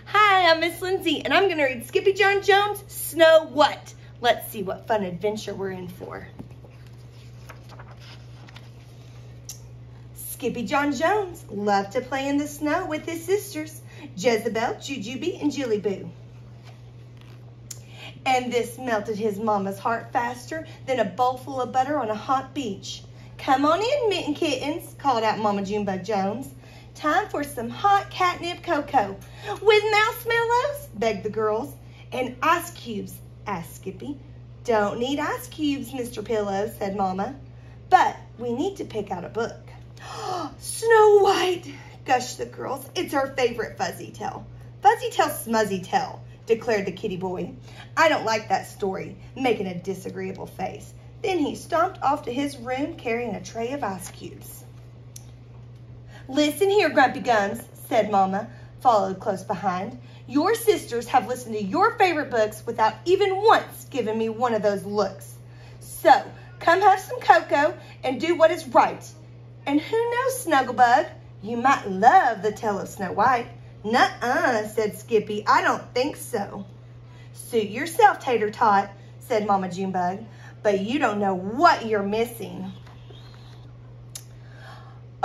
Hi, I'm Miss Lindsay, and I'm going to read Skippyjon Jones' Snow What? Let's see what fun adventure we're in for. Skippyjon Jones loved to play in the snow with his sisters, Jezebel, Jujubee, and Jillyboo. And this melted his mama's heart faster than a bowl full of butter on a hot beach. Come on in, Mitten Kittens, called out Mama Junebug Jones. Time for some hot catnip cocoa. With marshmallows, begged the girls. And ice cubes, asked Skippy. Don't need ice cubes, Mr. Pillow, said Mama. But we need to pick out a book. Snow White, gushed the girls. It's our favorite Fuzzy Tale. Fuzzy Tale, Smuzzy Tale, declared the kitty boy. I don't like that story, making a disagreeable face. Then he stomped off to his room carrying a tray of ice cubes. Listen here, Grumpy Gums, said Mama, followed close behind. Your sisters have listened to your favorite books without even once giving me one of those looks. So, come have some cocoa and do what is right. And who knows, Snugglebug, you might love the tale of Snow White. Nuh-uh, said Skippy. I don't think so. Suit yourself, Tater Tot, said Mama Junebug, but you don't know what you're missing.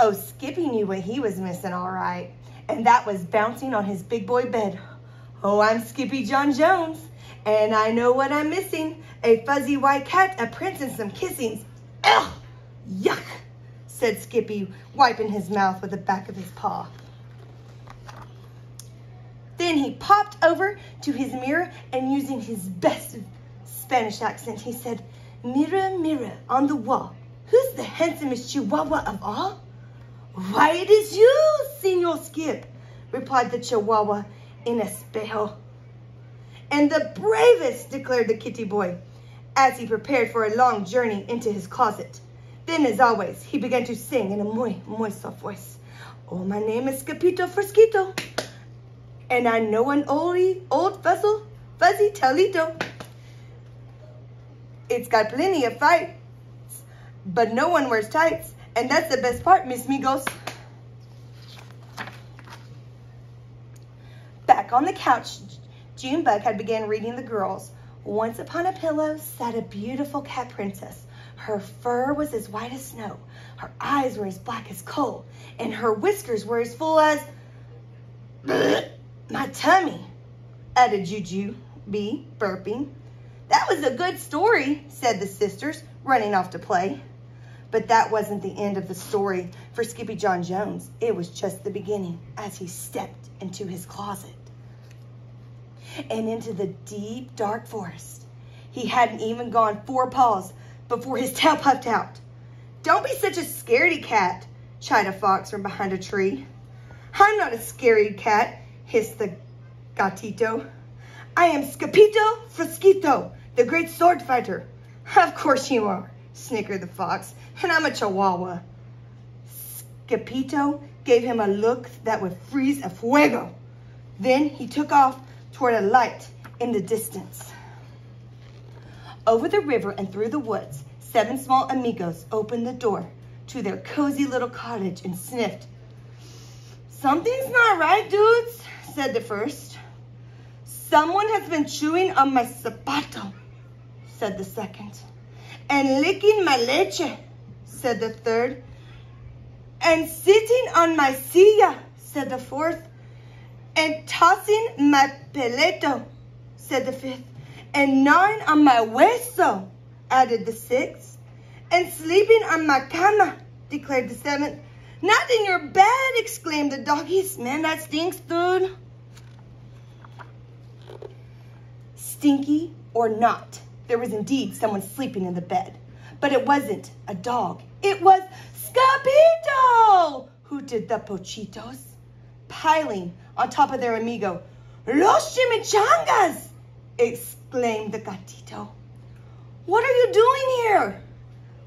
Oh, Skippy knew what he was missing, all right, and that was bouncing on his big boy bed. Oh, I'm Skippyjon Jones, and I know what I'm missing. A fuzzy white cat, a prince, and some kissings. Ugh, yuck, said Skippy, wiping his mouth with the back of his paw. Then he popped over to his mirror and using his best Spanish accent, he said, Mirror, mirror on the wall, who's the handsomest chihuahua of all? Why, it is you, Senor Skip, replied the chihuahua in espejo. And the bravest, declared the kitty boy, as he prepared for a long journey into his closet. Then, as always, he began to sing in a muy soft voice. Oh, my name is Scapito Fresquito, and I know an old fuzzy tailito. It's got plenty of fights, but no one wears tights, and that's the best part, Miss Migos. Back on the couch, Junebug had begun reading the girls. Once upon a pillow sat a beautiful cat princess. Her fur was as white as snow, her eyes were as black as coal, and her whiskers were as full as my tummy, added Jujubee, burping. That was a good story, said the sisters, running off to play. But that wasn't the end of the story for Skippyjon Jones. It was just the beginning as he stepped into his closet and into the deep, dark forest. He hadn't even gone 4 paws before his tail puffed out. Don't be such a scaredy cat, chided a fox from behind a tree. I'm not a scaredy cat, hissed the gatito. I am Scapito Fresquito, the great sword fighter. Of course you are, snickered the fox, and I'm a chihuahua. Scapito gave him a look that would freeze a fuego. Then he took off toward a light in the distance. Over the river and through the woods, 7 small amigos opened the door to their cozy little cottage and sniffed. Something's not right, dudes, said the first. Someone has been chewing on my zapato, said the second. And licking my leche, said the third. And sitting on my silla, said the fourth. And tossing my peleto, said the fifth. And gnawing on my hueso, added the sixth. And sleeping on my cama, declared the seventh. Not in your bed, exclaimed the doggies. Man, that stinks, dude. Stinky or not, there was indeed someone sleeping in the bed. But it wasn't a dog. It was Scapito, hooted the pochitos, piling on top of their amigo. Los chimichangas, exclaimed the gatito. What are you doing here?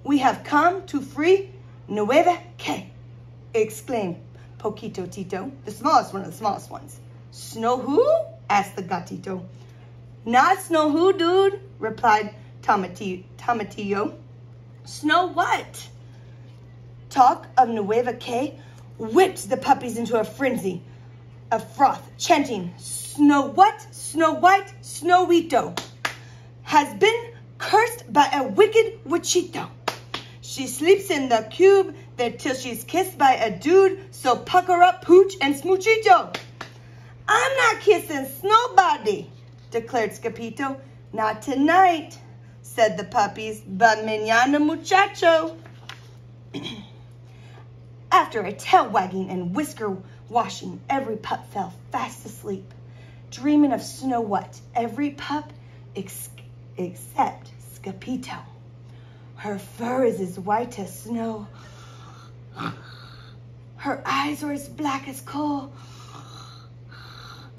We have come to free Nueva Que, exclaimed Poquito Tito, the smallest one of the smallest ones. Snow who? Asked the gatito. Not Snow who, dude, replied Tomatillo. Snow what? Talk of Nueva Que whipped the puppies into a frenzy. of froth, chanting, Snow what? Snow White, Snowito, has been cursed by a wicked witchito. She sleeps in the cube there till she's kissed by a dude, so pucker up, pooch, and smoochito. I'm not kissing nobody, declared Skippyjon. Not tonight, said the puppies, but mañana muchacho. After a tail wagging and whisker washing, every pup fell fast asleep, dreaming of Snow What, every pup except Skippyjon. Her fur is as white as snow. Her eyes are as black as coal.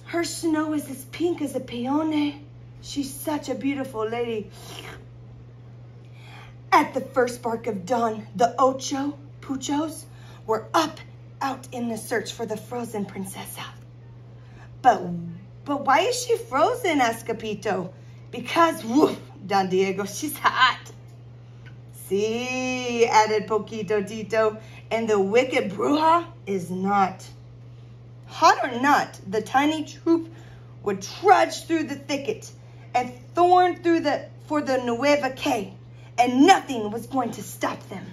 Her snow is as pink as a peony. She's such a beautiful lady. At the first bark of dawn, the Ocho Puchos were out in the search for the frozen princessa. But why is she frozen? Asked Skippyjon. Because, woof, Don Diego, she's hot. See, added Poquito Tito, and the wicked bruja is not. Hot or not, the tiny troop would trudge through the thicket and thorn through for the Nueva K, and nothing was going to stop them.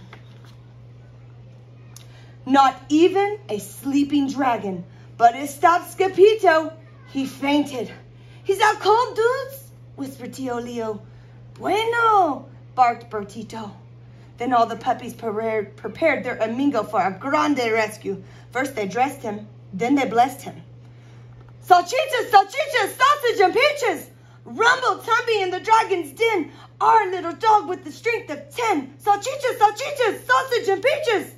Not even a sleeping dragon, but it stopped Skippyjon. He fainted. He's out cold, dudes, whispered Tio Leo. Bueno, barked Bertito. Then all the puppies prepared their amigo for a grande rescue. First they dressed him, then they blessed him. Salchichas, salchichas, sausage and peaches! Rumbled Tumby in the dragon's den, our little dog with the strength of 10. Salchichas, salchichas, sausage and peaches!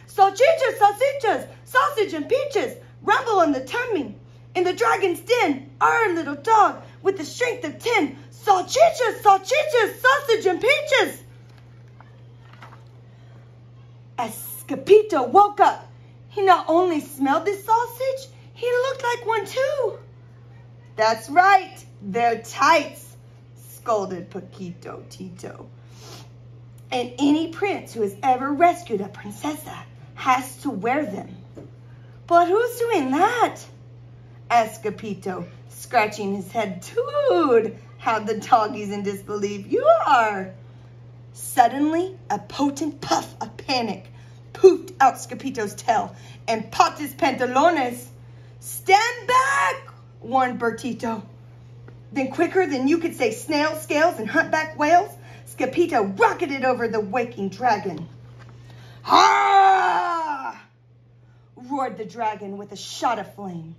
Salchichas, salchichas, sausage and peaches! Rumble in the tummy. In the dragon's den, our little dog with the strength of 10. Salchichas, salchichas, sausage and peaches! As Skippyjon woke up, he not only smelled the sausage, he looked like one too. That's right, they're tights, scolded Poquito Tito. And any prince who has ever rescued a princessa has to wear them. But who's doing that? Asked Skippyjon, scratching his head. Dude, how the doggies in disbelief you are. Suddenly, a potent puff of panic poofed out Skippyjon's tail and popped his pantalones. Stand back, warned Bertito. Then quicker than you could say snail scales and humpback whales, Skippyjon rocketed over the waking dragon. Ha! Roared the dragon with a shot of flame.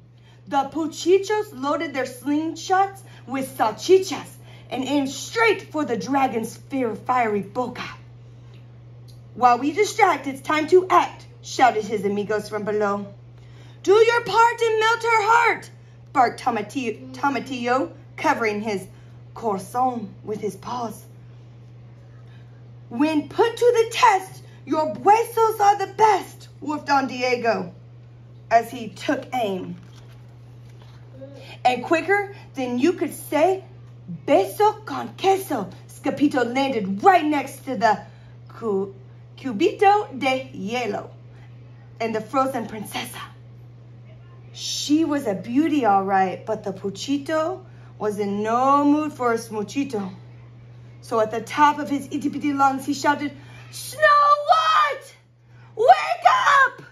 The Puchichos loaded their slingshots with salchichas and aimed straight for the dragon's fiery boca. While we distract, it's time to act, shouted his amigos from below. Do your part and melt her heart, barked Tomatillo, covering his corazón with his paws. When put to the test, your huesos are the best, woofed Don Diego as he took aim. And quicker than you could say, beso con queso, Skippyjon landed right next to the cubito de hielo and the frozen princessa. She was a beauty, all right, but the Puchito was in no mood for a smoochito. So at the top of his itty-bitty lungs, he shouted, Snow White! Wake up!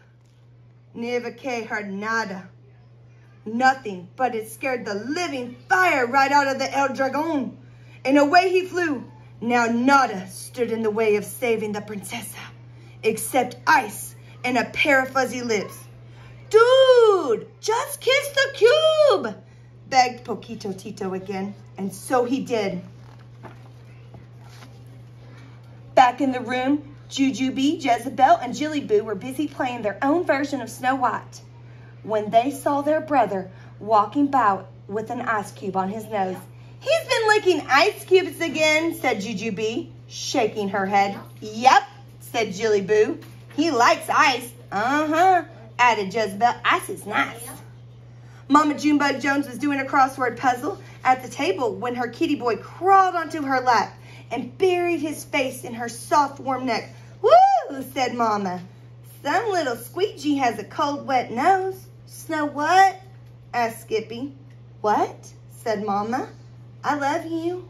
Never K heard nada. Nothing, but it scared the living fire right out of the El Dragon. And away he flew. Now nada stood in the way of saving the princessa, except ice and a pair of fuzzy lips. Dude, just kiss the cube, begged Poquito Tito again, and so he did. Back in the room, Jujubee, Jezebel, and Jillyboo were busy playing their own version of Snow White when they saw their brother walking by with an ice cube on his nose. He's been licking ice cubes again, said Jujubee, shaking her head. Yep, said Jillyboo. He likes ice. Uh-huh, added Jezebel. Ice is nice. Mama Junebug Jones was doing a crossword puzzle at the table when her kitty boy crawled onto her lap and buried his face in her soft, warm neck. Woo, said Mama. Some little squeegee has a cold, wet nose. Snow what? asked Skippy. What? Said Mama. I love you.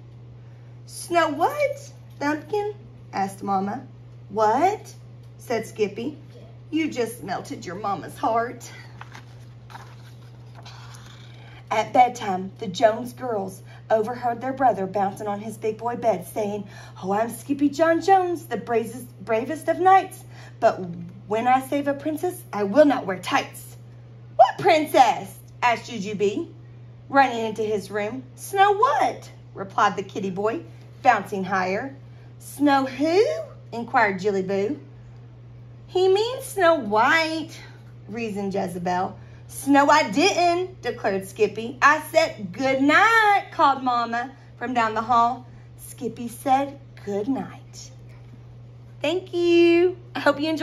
Snow what, Thumpkin? Asked Mama. What? Said Skippy. You just melted your mama's heart. At bedtime, the Jones girls overheard their brother bouncing on his big boy bed saying, oh, I'm Skippyjon Jones, the bravest of knights. But when I save a princess, I will not wear tights. What princess? Asked Jujubee, running into his room. Snow what? Replied the kitty boy, bouncing higher. Snow who? Inquired Jillyboo. He means Snow White, reasoned Jezebel. Snow I didn't, declared Skippy. I said good night, called Mama from down the hall. Skippy said good night. Thank you. I hope you enjoyed.